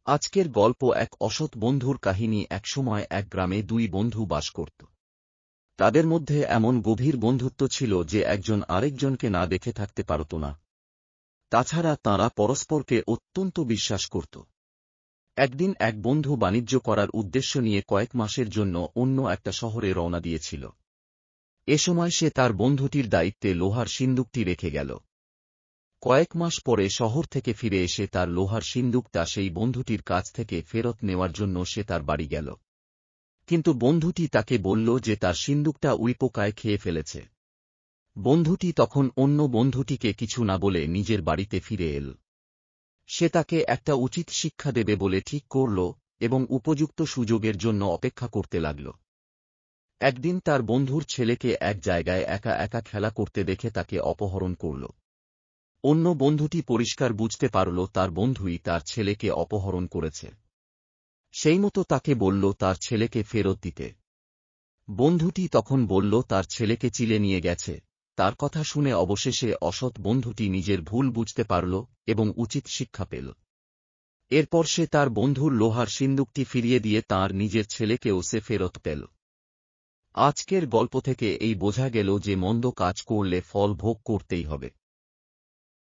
আজকের গল্প এক অসৎ বন্ধুর কাহিনী। একসময় এক গ্রামে দুই বন্ধু বাস করত। তাদের মধ্যে এমন গভীর বন্ধুত্ব ছিল যে একজন আরেকজনকে না দেখে থাকতে পারত না। তাছাড়া তাঁরা পরস্পরকে অত্যন্ত বিশ্বাস করত। একদিন এক বন্ধু বাণিজ্য করার উদ্দেশ্য নিয়ে কয়েক মাসের জন্য অন্য একটা শহরে রওনা দিয়েছিল। এ সময় সে তার বন্ধুটির দায়িত্বে লোহার সিন্দুকটি রেখে গেল। কয়েক মাস পরে শহর থেকে ফিরে এসে তার লোহার সিন্দুকটা সেই বন্ধুটির কাছ থেকে ফেরত নেওয়ার জন্য সে তার বাড়ি গেল। কিন্তু বন্ধুটি তাকে বলল যে তার সিন্দুকটা উইপোকায় খেয়ে ফেলেছে। বন্ধুটি তখন অন্য বন্ধুটিকে কিছু না বলে নিজের বাড়িতে ফিরে এল। সে তাকে একটা উচিত শিক্ষা দেবে বলে ঠিক করল এবং উপযুক্ত সুযোগের জন্য অপেক্ষা করতে লাগল। একদিন তার বন্ধুর ছেলেকে এক জায়গায় একা একা খেলা করতে দেখে তাকে অপহরণ করল। অন্য বন্ধুটি পরিষ্কার বুঝতে পারল তার বন্ধুই তার ছেলেকে অপহরণ করেছে। সেইমতো তাকে বলল তার ছেলেকে ফেরত দিতে। বন্ধুটি তখন বলল তার ছেলেকে চিলে নিয়ে গেছে। তার কথা শুনে অবশেষে অসৎ বন্ধুটি নিজের ভুল বুঝতে পারল এবং উচিত শিক্ষা পেল। এরপর সে তার বন্ধুর লোহার সিন্দুকটি ফিরিয়ে দিয়ে তার নিজের ছেলেকেও সে ফেরত পেল। আজকের গল্প থেকে এই বোঝা গেল যে মন্দ কাজ করলে ফল ভোগ করতেই হবে।